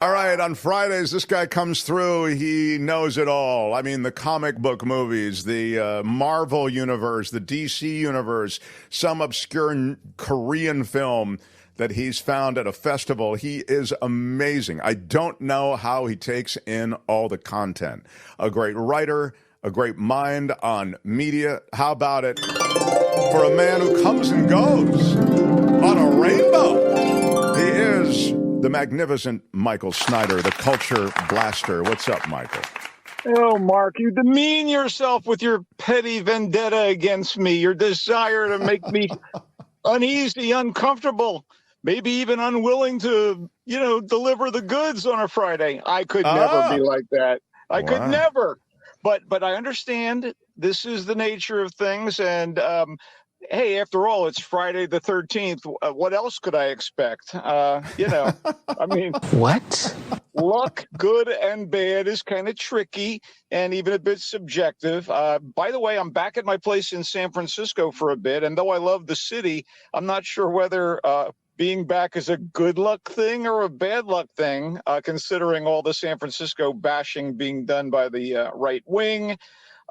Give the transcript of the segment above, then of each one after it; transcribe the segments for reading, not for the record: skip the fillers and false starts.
All right, on Fridays, this guy comes through. He knows it all. I mean, the comic book movies, the Marvel universe, the DC universe, some obscure Korean film that he's found at a festival. He is amazing. I don't know how he takes in all the content. A great writer, a great mind on media. How about it for a man who comes and goes on a rainbow? He is the magnificent Michael Snyder, the culture blaster. What's up, Michael? Oh, Mark, you demean yourself with your petty vendetta against me, your desire to make me uneasy, uncomfortable, maybe even unwilling to, deliver the goods on a Friday. I could never be like that. I could never. But I understand this is the nature of things. And hey, after all, it's Friday the 13th. What else could I expect? I mean, what? Luck, good and bad, is kind of tricky and even a bit subjective. By the way, I'm back at my place in San Francisco for a bit. And though I love the city, I'm not sure whether being back is a good luck thing or a bad luck thing, considering all the San Francisco bashing being done by the right wing.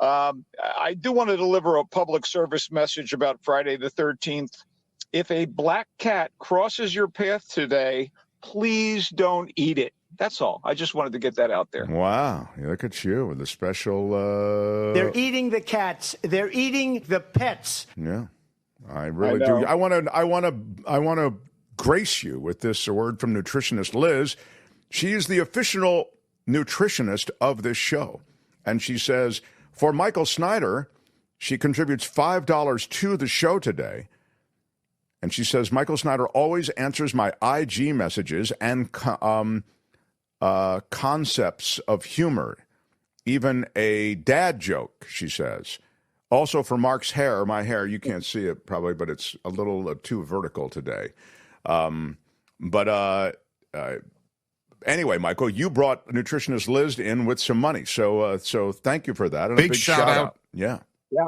I do want to deliver a public service message about Friday the 13th. If a black cat crosses your path today, please don't eat it. That's all. I just wanted to get that out there. Wow. Look at you with a special... They're eating the cats. They're eating the pets. Yeah, I really do. I want to grace you with this word from nutritionist Liz. She is the official nutritionist of this show. And she says... For Michael Snyder, she contributes $5 to the show today. And she says, Michael Snyder always answers my IG messages and concepts of humor, even a dad joke, she says. Also for Mark's hair, my hair, you can't see it probably, but it's a little too vertical today. Anyway, Michael, you brought nutritionist Liz in with some money, so thank you for that. And big shout out. Yeah,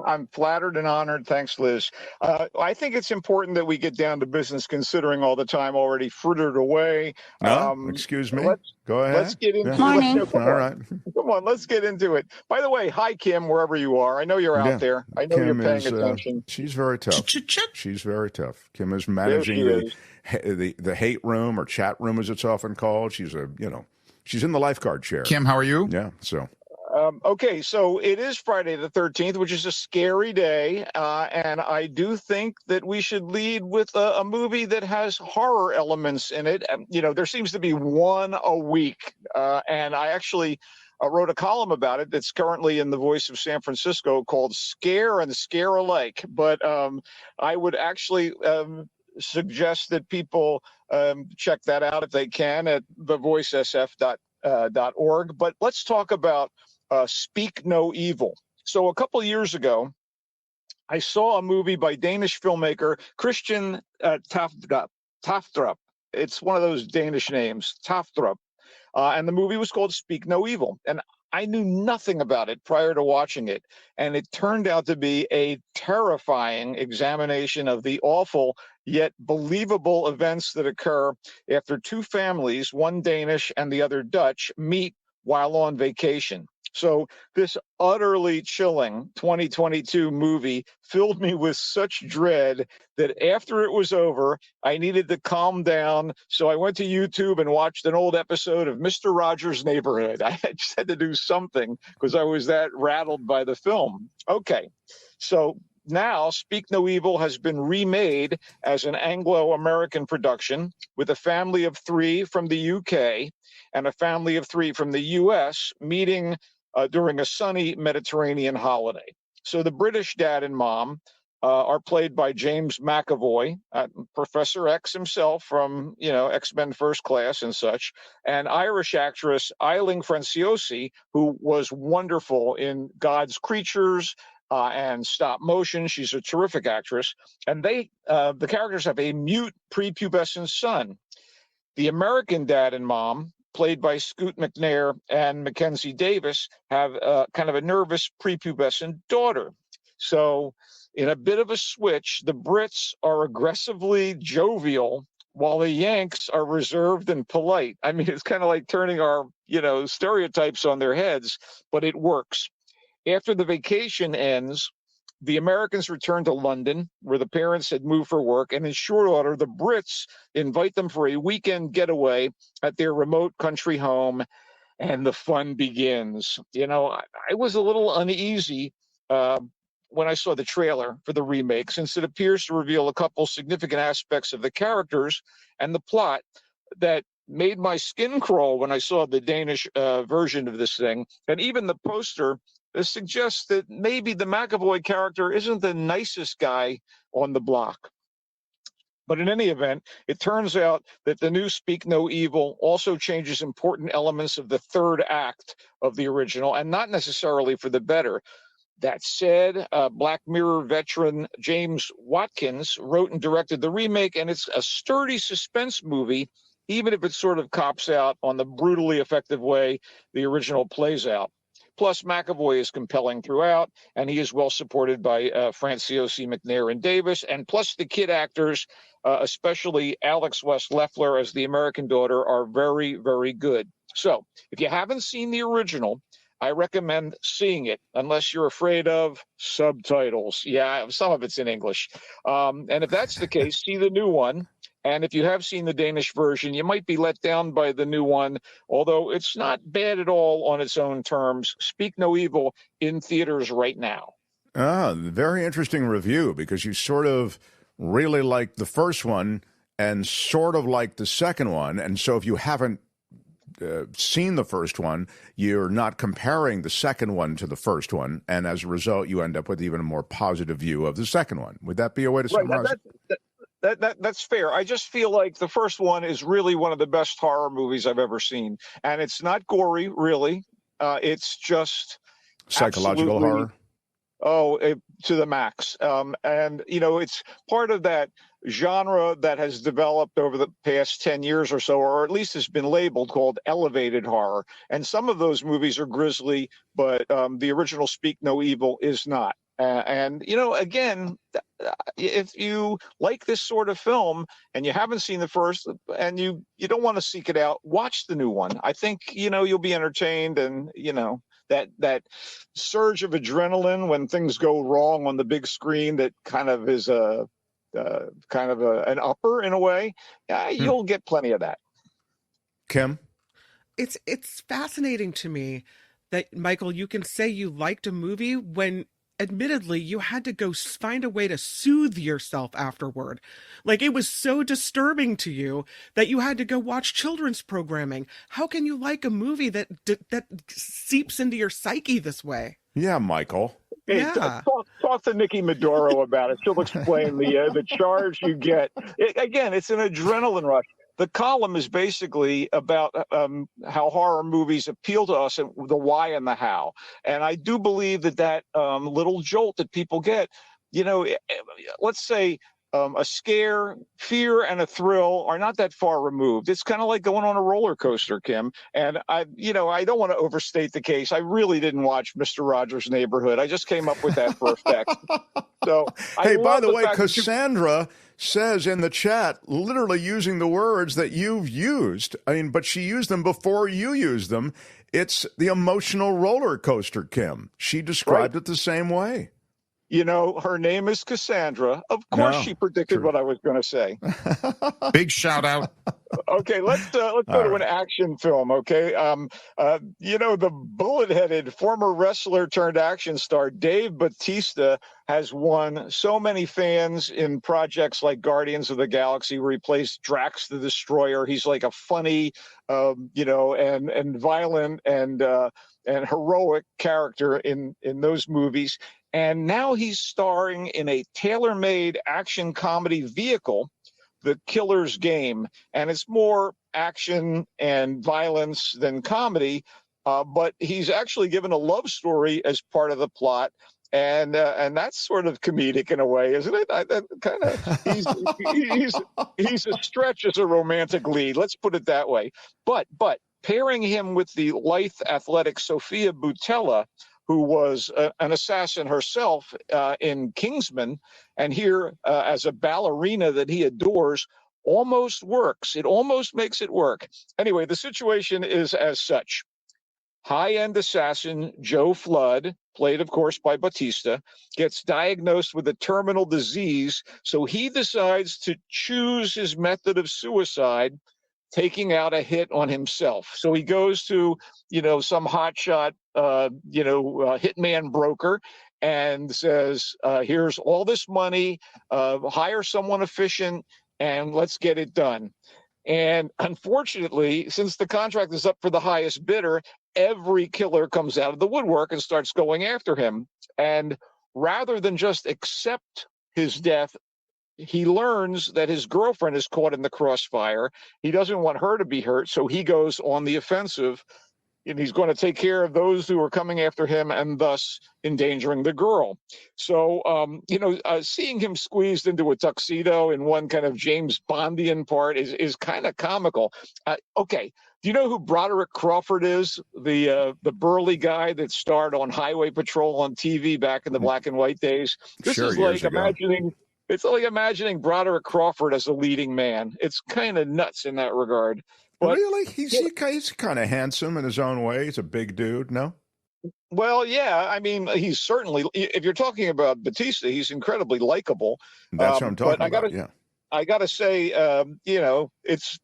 I'm flattered and honored. Thanks, Liz. I think it's important that we get down to business, considering all the time already frittered away. Excuse me. Go ahead. Let's get into it. All right. Come on, let's get into it. By the way, hi, Kim, wherever you are. I know you're out there. I know Kim you're paying attention. She's very tough. She's very tough. Kim is managing the hate room or chat room, as it's often called. She's she's in the lifeguard chair. Kim, how are you? Yeah. So. Okay, so it is Friday the 13th, which is a scary day, and I do think that we should lead with a movie that has horror elements in it. There seems to be one a week, and I actually wrote a column about it that's currently in the Voice of San Francisco called Scare and Scare Alike. But I would actually suggest that people check that out if they can at thevoicesf.org. But let's talk about Speak No Evil. So a couple of years ago, I saw a movie by Danish filmmaker Christian Tafdrup. It's one of those Danish names, Tafdrup. And the movie was called Speak No Evil. And I knew nothing about it prior to watching it. And it turned out to be a terrifying examination of the awful yet believable events that occur after two families, one Danish and the other Dutch, meet while on vacation. So this utterly chilling 2022 movie filled me with such dread that after it was over, I needed to calm down. So I went to YouTube and watched an old episode of Mr. Rogers' Neighborhood. I just had to do something because I was that rattled by the film. Okay, so now Speak No Evil has been remade as an Anglo-American production with a family of three from the UK and a family of three from the US meeting during a sunny Mediterranean holiday. So the British dad and mom are played by James McAvoy, Professor X himself from, X-Men First Class and such, and Irish actress Eileen Franciosi, who was wonderful in God's Creatures and stop motion. She's a terrific actress. And the characters have a mute prepubescent son. The American dad and mom, played by Scoot McNair and Mackenzie Davis, have kind of a nervous prepubescent daughter. So in a bit of a switch, the Brits are aggressively jovial, while the Yanks are reserved and polite. I mean, it's kind of like turning our, stereotypes on their heads, but it works. After the vacation ends, the Americans return to London, where the parents had moved for work, and in short order, the Brits invite them for a weekend getaway at their remote country home, and the fun begins. I was a little uneasy uh, when I saw the trailer for the remake, since it appears to reveal a couple significant aspects of the characters and the plot that made my skin crawl when I saw the Danish version of this thing. And even the poster suggests that maybe the McAvoy character isn't the nicest guy on the block. But in any event, it turns out that the new Speak No Evil also changes important elements of the third act of the original, and not necessarily for the better. That said, Black Mirror veteran James Watkins wrote and directed the remake, and it's a sturdy suspense movie, even if it sort of cops out on the brutally effective way the original plays out. Plus, McAvoy is compelling throughout, and he is well supported by Franciosi, McNair, and Davis. And plus, the kid actors, especially Alex West Leffler as the American daughter, are very, very good. So, if you haven't seen the original, I recommend seeing it, unless you're afraid of subtitles. Yeah, some of it's in English. And if that's the case, see the new one. And if you have seen the Danish version, you might be let down by the new one, although it's not bad at all on its own terms. Speak No Evil in theaters right now. Very interesting review, because you sort of really like the first one and sort of like the second one. And so if you haven't seen the first one, you're not comparing the second one to the first one. And as a result, you end up with even a more positive view of the second one. Would that be a way to summarize it? That's fair. I just feel like the first one is really one of the best horror movies I've ever seen. And it's not gory, really. It's just psychological horror. To the max. And, it's part of that genre that has developed over the past 10 years or so, or at least has been labeled, called elevated horror. And some of those movies are grisly, but the original Speak No Evil is not. And, again, if you like this sort of film and you haven't seen the first and you don't want to seek it out, watch the new one. I think, you'll be entertained, and, that surge of adrenaline when things go wrong on the big screen that kind of is an upper in a way. You'll get plenty of that. Kim? It's fascinating to me that, Michael, you can say you liked a movie when admittedly you had to go find a way to soothe yourself afterward. Like, it was so disturbing to you that you had to go watch children's programming. How can you like a movie that seeps into your psyche this way? Yeah, Michael. Hey, yeah. Talk to Nikki Maduro about it. She'll explain the charge you get. Again, it's an adrenaline rush. The column is basically about how horror movies appeal to us, and the why and the how. And I do believe that little jolt that people get, let's say a scare, fear, and a thrill are not that far removed. It's kind of like going on a roller coaster, Kim. And I don't want to overstate the case. I really didn't watch Mr. Rogers' Neighborhood. I just came up with that for effect. So, hey, by the way, Cassandra says in the chat, literally using the words that you've used. I mean, but she used them before you used them. It's the emotional roller coaster, Kim. She described it the same way. Her name is Cassandra. Of course, she predicted what I was going to say. Big shout out. Okay, let's go to an action film. Okay, the bullet-headed former wrestler turned action star Dave Bautista has won so many fans in projects like Guardians of the Galaxy, where he plays Drax the Destroyer. He's like a funny, and violent and heroic character in those movies. And now he's starring in a tailor-made action comedy vehicle, The Killer's Game. And it's more action and violence than comedy, but he's actually given a love story as part of the plot. And that's sort of comedic in a way, isn't it? He's a stretch as a romantic lead. Let's put it that way. But pairing him with the lithe, athletic Sophia Boutella, who was an assassin herself in Kingsman, and here as a ballerina that he adores, almost works. It almost makes it work. Anyway, the situation is as such. High-end assassin Joe Flood, played, of course, by Batista, gets diagnosed with a terminal disease, so he decides to choose his method of suicide, taking out a hit on himself. So he goes to, some hotshot, hitman broker and says, here's all this money, hire someone efficient, and let's get it done. And unfortunately, since the contract is up for the highest bidder, every killer comes out of the woodwork and starts going after him. And rather than just accept his death, he learns that his girlfriend is caught in the crossfire. He doesn't want her to be hurt, so he goes on the offensive, and he's going to take care of those who are coming after him and thus endangering the girl. So, seeing him squeezed into a tuxedo in one kind of James Bondian part is kind of comical. Okay. Do you know who Broderick Crawford is? The burly guy that starred on Highway Patrol on TV back in the black and white days. This Sure, is like years ago. it's like imagining Broderick Crawford as a leading man. It's kind of nuts in that regard. But Really? He's kind of handsome in his own way. He's a big dude, no? well, yeah, I mean, he's certainly. If you're talking about Batista, he's incredibly likable. That's what I'm But talking about, yeah. I gotta say, it's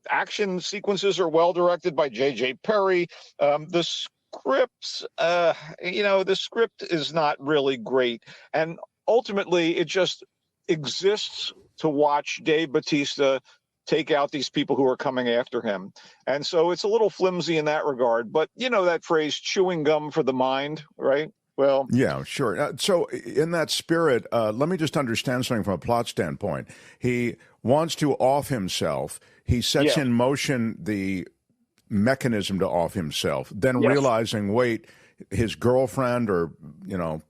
action sequences are well directed by J.J. Perry. The scripts, the script is not really great, and ultimately, it just exists to watch Dave Batista take out these people who are coming after him. And so it's a little flimsy in that regard. But you know that phrase, chewing gum for the mind, right? Well, Yeah, sure. So, in that spirit, let me just understand something from a plot standpoint. He wants to off himself. He sets yeah, in motion the mechanism to off himself, then yes. realizing, wait, his girlfriend or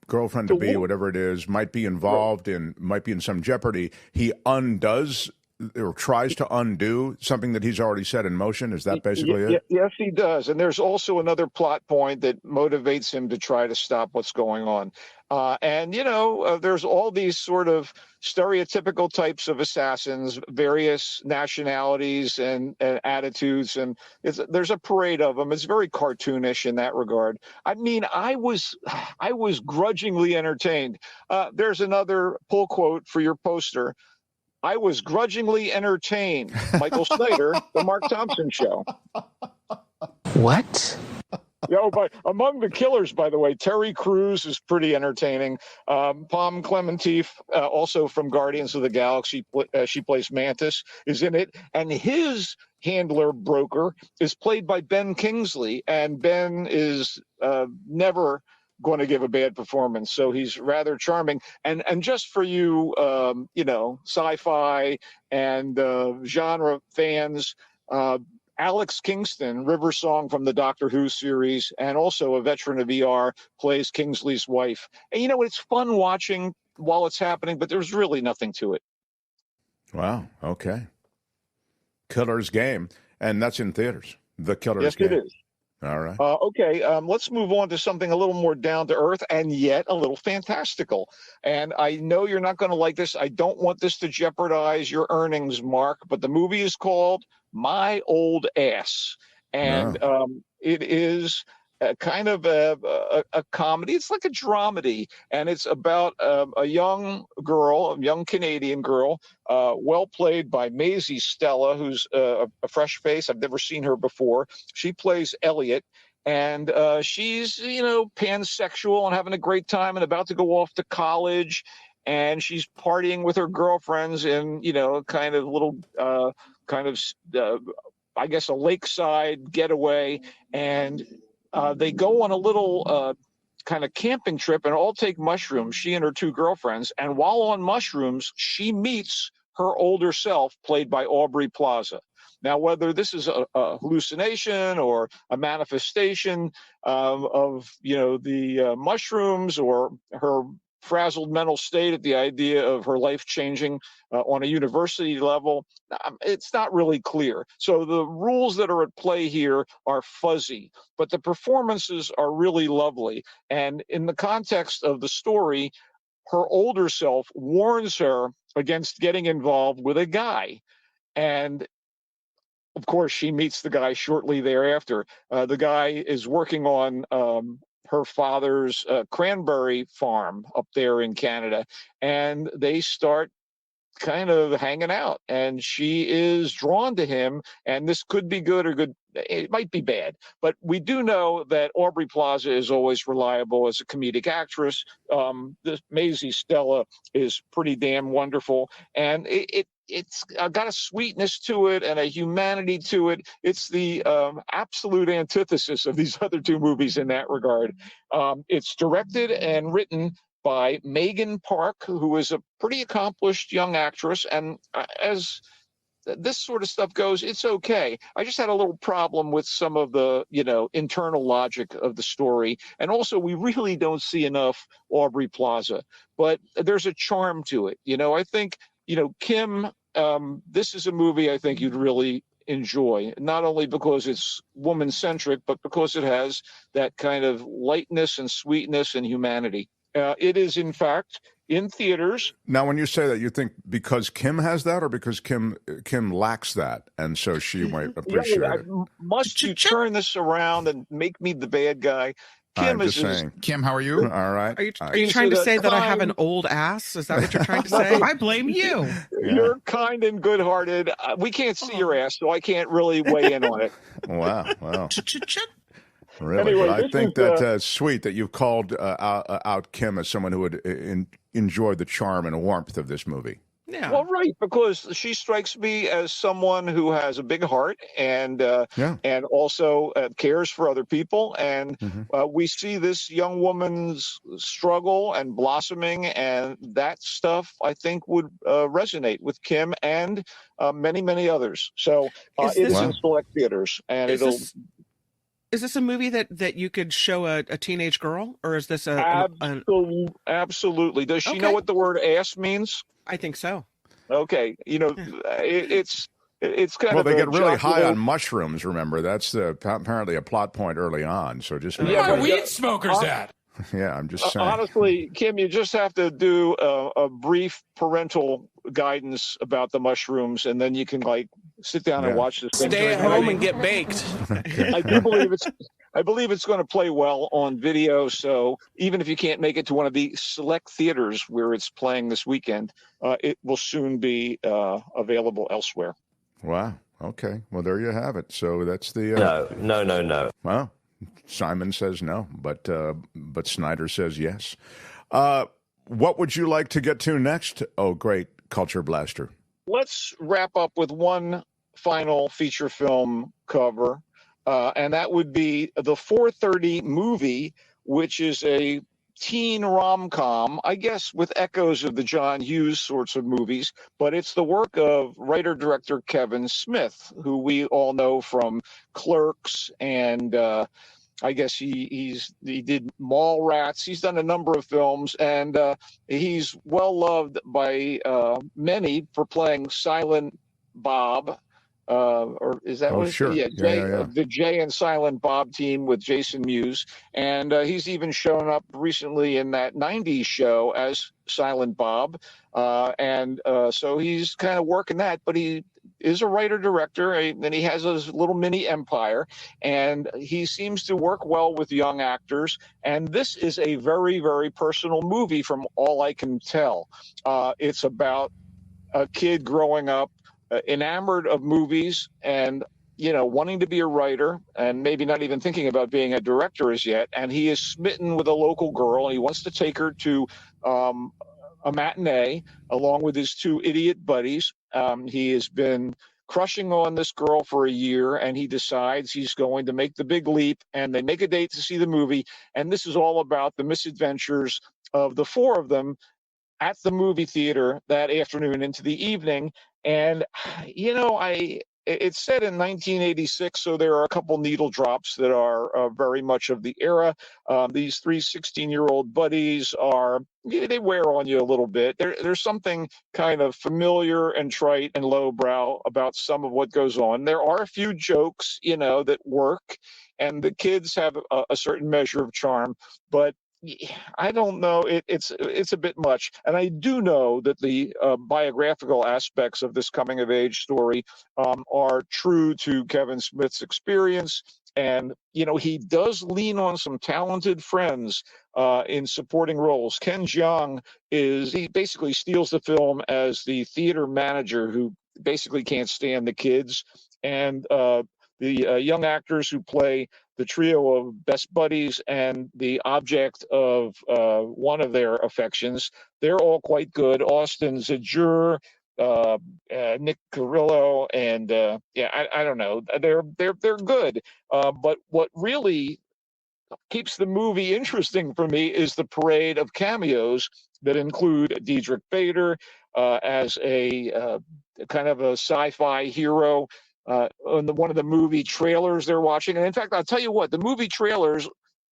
girlfriend to So be, whatever it is, might be might be in some jeopardy. He undoes or tries to undo something that he's already set in motion. Is that basically it? Yes, he does. And there's also another plot point that motivates him to try to stop what's going on. There's all these sort of stereotypical types of assassins, various nationalities and attitudes, and there's a parade of them. It's very cartoonish in that regard. I mean, I was grudgingly entertained. There's another pull quote for your poster. I was grudgingly entertained. Michael Snyder, The Mark Thompson Show. What? But among the killers, by the way, Terry Crews is pretty entertaining. Pom Clementif, also from Guardians of the Galaxy, she plays Mantis, is in it. And his handler broker is played by Ben Kingsley. And Ben is never going to give a bad performance, so he's rather charming. And just for you, sci-fi and genre fans, Alex Kingston, River Song from the Doctor Who series, and also a veteran of ER, plays Kingsley's wife. And it's fun watching while it's happening, but there's really nothing to it. Wow. Okay. Killer's Game, and that's in theaters. The Killer's Yes, Game. it is. All right. Okay, let's move on to something a little more down to earth and yet a little fantastical. And I know you're not going to like this. I don't want this to jeopardize your earnings, Mark, but the movie is called My Old Ass. And it is a kind of a comedy. It's like a dramedy, and it's about a young girl, a young Canadian girl, well played by Maisie Stella, who's a fresh face. I've never seen her before. She plays Elliot, and she's pansexual and having a great time and about to go off to college. And she's partying with her girlfriends in kind of little I guess a lakeside getaway, and they go on a little kind of camping trip and all take mushrooms, she and her two girlfriends. And while on mushrooms, she meets her older self, played by Aubrey Plaza. Now, whether this is a hallucination or a manifestation of the mushrooms or her frazzled mental state at the idea of her life changing on a university level, it's not really clear. So the rules that are at play here are fuzzy, but the performances are really lovely. And in the context of the story, her older self warns her against getting involved with a guy. And of course, she meets the guy shortly thereafter. The guy is working on her father's cranberry farm up there in Canada, and they start kind of hanging out, and she is drawn to him, and this could be good or good. It might be bad, but we do know that Aubrey Plaza is always reliable as a comedic actress. This Maisie Stella is pretty damn wonderful, and it's got a sweetness to it and a humanity to it. It's the absolute antithesis of these other two movies in that regard. It's directed and written by Megan Park, who is a pretty accomplished young actress. And as this sort of stuff goes, it's okay. I just had a little problem with some of the, internal logic of the story. And also, we really don't see enough Aubrey Plaza, but there's a charm to it. I think, Kim, this is a movie I think you'd really enjoy, not only because it's woman-centric, but because it has that kind of lightness and sweetness and humanity. It is, in fact, in theaters. Now, when you say that, you think because Kim has that, or because Kim lacks that, and so she might appreciate it? Must you turn this around and make me the bad guy? Kim I'm just saying. Kim, how are you? All right. Are you trying to say that I have an old ass? Is that what you're trying to say? I blame you. You're kind and good-hearted. We can't see your ass, so I can't really weigh in on it. Wow. Really? Anyway, I think that's sweet that you've called out Kim as someone who would enjoy the charm and warmth of this movie. Yeah. Well, right, because she strikes me as someone who has a big heart and also cares for other people. And we see this young woman's struggle and blossoming, and that stuff I think would resonate with Kim and many, many others. So it is in select theaters, and Is this a movie that you could show a teenage girl, or is this absolutely? Does she know what the word ass means? I think so. Okay, it's kind of. Well, they get really high on mushrooms. Remember, that's apparently a plot point early on. So just weed smokers at. Yeah, I'm just saying. Honestly, Kim, you just have to do a brief parental guidance about the mushrooms, and then you can sit down and watch this thing. Stay at home and get baked. I believe it's going to play well on video. So even if you can't make it to one of the select theaters where it's playing this weekend, it will soon be available elsewhere. Wow. Okay. Well, there you have it. So that's the No. Well, Simon says no, but Snyder says yes. What would you like to get to next? Oh, great Culture Blaster. Let's wrap up with one final feature film cover, and that would be the 4:30 movie, which is a teen rom-com, I guess with echoes of the John Hughes sorts of movies, but it's the work of writer-director Kevin Smith, who we all know from Clerks, and I guess he did Mallrats. He's done a number of films, and he's well loved by many for playing Silent Bob. Or is that what? Sure. Yeah, the Jay and Silent Bob team with Jason Mewes, and he's even shown up recently in that '90s show as Silent Bob, and so he's kind of working that. But he is a writer-director, and he has his little mini empire, and he seems to work well with young actors. And this is a very, very personal movie, from all I can tell. It's about a kid growing up enamored of movies and wanting to be a writer, and maybe not even thinking about being a director as yet. And he is smitten with a local girl, and he wants to take her to a matinee along with his two idiot buddies. He has been crushing on this girl for a year, and he decides he's going to make the big leap, and they make a date to see the movie. And this is all about the misadventures of the four of them at the movie theater that afternoon into the evening. And, it's set in 1986, so there are a couple needle drops that are very much of the era. These three 16-year-old buddies they wear on you a little bit. There's something kind of familiar and trite and lowbrow about some of what goes on. There are a few jokes, that work, and the kids have a certain measure of charm, but I don't know. It's a bit much, and I do know that the biographical aspects of this coming of age story are true to Kevin Smith's experience, and he does lean on some talented friends in supporting roles. Ken Jeong he basically steals the film as the theater manager who basically can't stand the kids, and the young actors who play the trio of best buddies and the object of one of their affections. They're all quite good. Austin Zajur, Nick Carrillo, and I don't know. They're good. But what really keeps the movie interesting for me is the parade of cameos that include Diedrich Bader as a kind of a sci-fi hero. On one of the movie trailers they're watching. And in fact, I'll tell you what, the movie trailers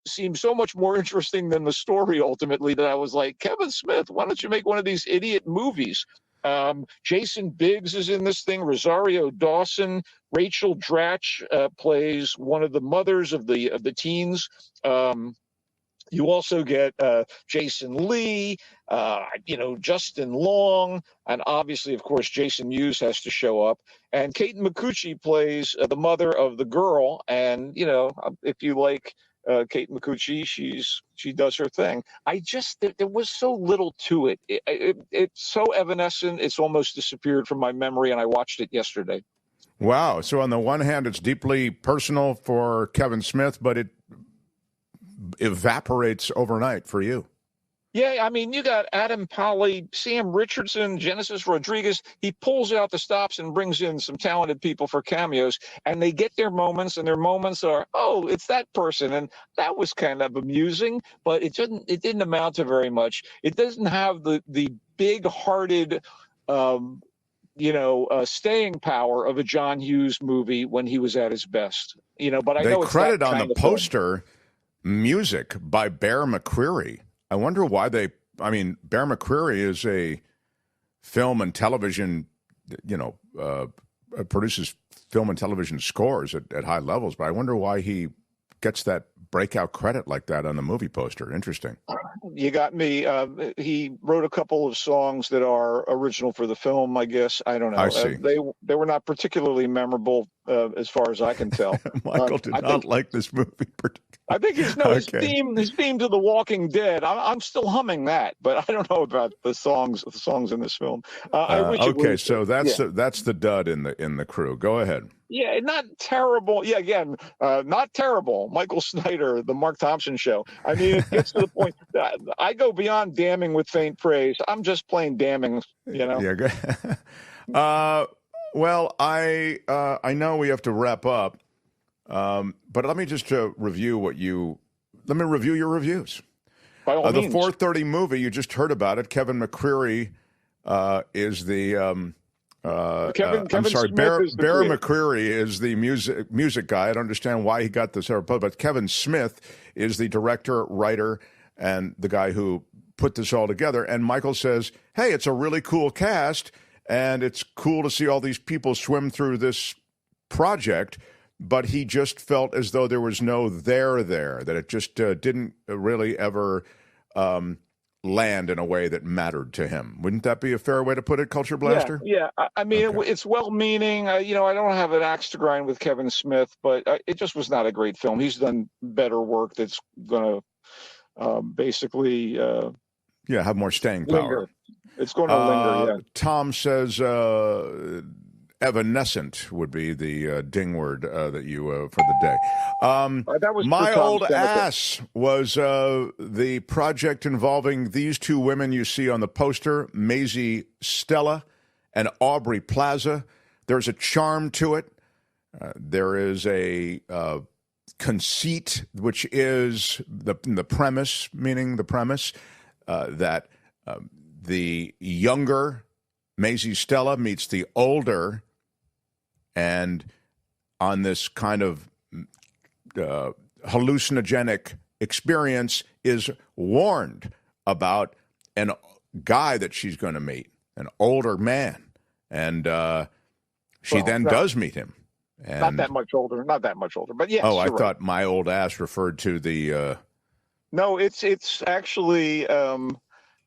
seem so much more interesting than the story ultimately that I was like, Kevin Smith, why don't you make one of these idiot movies? Jason Biggs is in this thing, Rosario Dawson, Rachel Dratch plays one of the mothers of the teens. You also get Jason Lee, Justin Long, and obviously, of course, Jason Mewes has to show up. And Kate Micucci plays the mother of the girl. And, if you like Kate Micucci, she does her thing. There was so little to it. It's so evanescent, it's almost disappeared from my memory, and I watched it yesterday. Wow. So on the one hand, it's deeply personal for Kevin Smith, but it evaporates overnight for you. Yeah, I mean, you got Adam Pally, Sam Richardson, Genesis Rodriguez. He pulls out the stops and brings in some talented people for cameos, and they get their moments, and their moments are, oh, it's that person, and that was kind of amusing, but it didn't amount to very much. It doesn't have the big-hearted, staying power of a John Hughes movie when he was at his best. But I know it's credit that on kind the of film. poster music by Bear McCreary. I wonder why Bear McCreary is a film and television, produces film and television scores at high levels, but I wonder why he gets that breakout credit like that on the movie poster. Interesting. You got me. He wrote a couple of songs that are original for the film, I guess. I don't know. I see. They were not particularly memorable as far as I can tell. Michael did not like this movie particularly. I think his theme to The Walking Dead. I'm still humming that, but I don't know about the songs in this film. So that's the dud in the crew. Go ahead. Yeah, not terrible. Yeah, again, not terrible. Michael Snyder, the Mark Thompson show. I mean, it gets to the point that I go beyond damning with faint praise. I'm just plain damning, Yeah. Well, I know we have to wrap up, but let me just review your reviews. By all the means. 4:30 movie, you just heard about it. Kevin McCreary is the Kevin Smith Bear is the creator. McCreary is the music guy. I don't understand why he got this, but Kevin Smith is the director, writer, and the guy who put this all together. And Michael says, hey, it's a really cool cast, and it's cool to see all these people swim through this project, but he just felt as though there was no there, that it just didn't really ever land in a way that mattered to him. Wouldn't that be a fair way to put it, Culture Blaster? Yeah. I mean, it's well-meaning. I don't have an axe to grind with Kevin Smith, but it just was not a great film. He's done better work that's going to basically have more staying linger. power. It's going to linger, yeah. Tom says evanescent would be the ding word that you for the day. That was My Old Ass was the project involving these two women you see on the poster, Maisie Stella and Aubrey Plaza. There's a charm to it. There is a conceit, which is the premise, meaning the premise that the younger Maisie Stella meets the older, and on this kind of hallucinogenic experience is warned about a guy that she's going to meet, an older man. And she does meet him. And, not that much older, but yes. Oh, I thought My Old Ass referred to the No, it's actually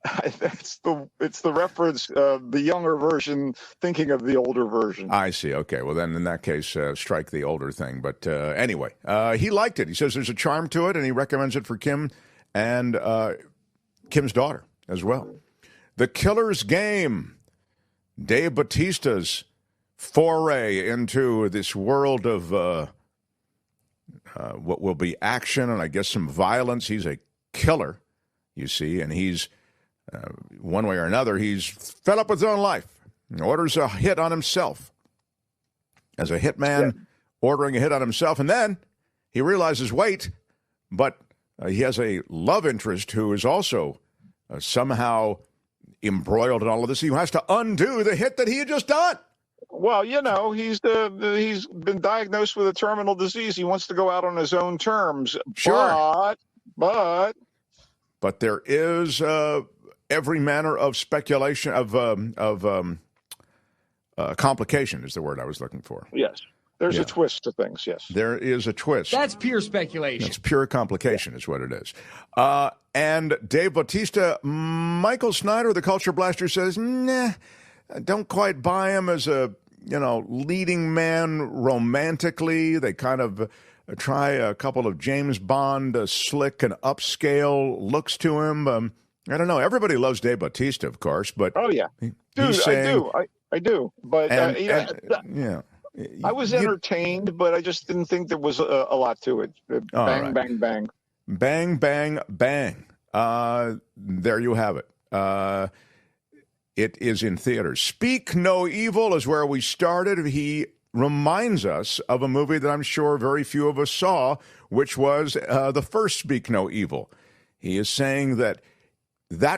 it's the reference, the younger version thinking of the older version. I see. Okay. Well, then in that case, strike the older thing. But anyway, he liked it. He says there's a charm to it, and he recommends it for Kim and Kim's daughter as well. The Killer's Game. Dave Bautista's foray into this world of what will be action and I guess some violence. He's a killer, you see, and he's one way or another, he's fed up with his own life. Orders a hit on himself. As a hitman, ordering a hit on himself, and then he realizes, wait, but he has a love interest who is also somehow embroiled in all of this. He has to undo the hit that he had just done. Well, he's been diagnosed with a terminal disease. He wants to go out on his own terms. Sure. But there is every manner of speculation of complication is the word I was looking for. Yes. There's a twist to things, yes. There is a twist. That's pure speculation. It's pure complication is what it is. And Dave Bautista, Michael Snyder, the Culture Blaster, says, nah, don't quite buy him as a, leading man romantically. They kind of try a couple of James Bond slick and upscale looks to him. I don't know. Everybody loves Dave Bautista, of course, but... Oh, yeah. Dude, saying, I do. But, yeah. I was entertained, but I just didn't think there was a lot to it. Bang, bang, bang. Bang, bang, bang. There you have it. It is in theaters. Speak No Evil is where we started. He reminds us of a movie that I'm sure very few of us saw, which was the first Speak No Evil. He is saying that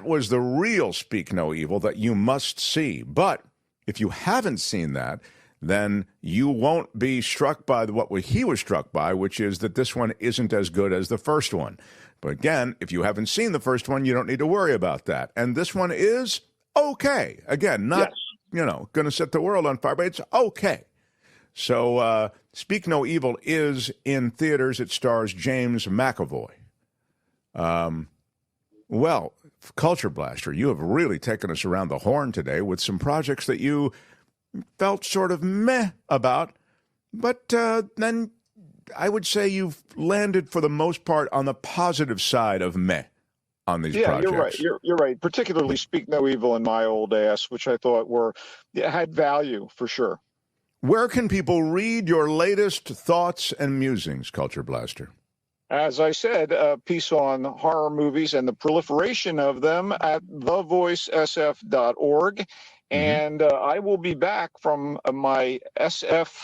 was the real Speak No Evil that you must see. But if you haven't seen that, then you won't be struck by what he was struck by, which is that this one isn't as good as the first one. But again, if you haven't seen the first one, you don't need to worry about that. And this one is okay. Again, not, going to set the world on fire, but it's okay. So Speak No Evil is in theaters. It stars James McAvoy. Well, Culture Blaster, you have really taken us around the horn today with some projects that you felt sort of meh about, but then I would say you've landed for the most part on the positive side of meh on these projects. You're right. You're right. Particularly Speak No Evil and My Old Ass, which I thought had value for sure. Where can people read your latest thoughts and musings, Culture Blaster? As I said, a piece on horror movies and the proliferation of them at thevoicesf.org. And I will be back from my SF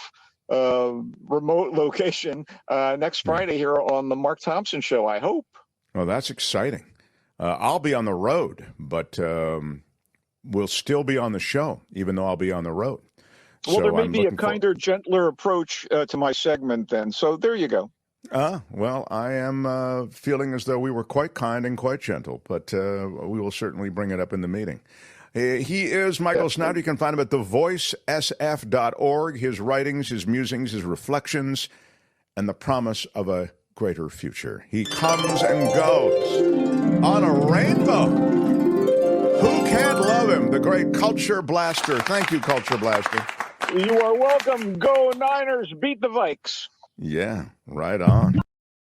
remote location next Friday here on the Mark Thompson Show, I hope. Well, that's exciting. I'll be on the road, but we'll still be on the show, even though I'll be on the road. Well, so there may be a kinder, gentler approach to my segment then. So there you go. Well, I am feeling as though we were quite kind and quite gentle, but we will certainly bring it up in the meeting. He is Michael Snyder. You can find him at thevoicesf.org. His writings, his musings, his reflections, and the promise of a greater future. He comes and goes on a rainbow. Who can't love him? The great Culture Blaster. Thank you, Culture Blaster. You are welcome. Go Niners. Beat the Vikes. Yeah, right on.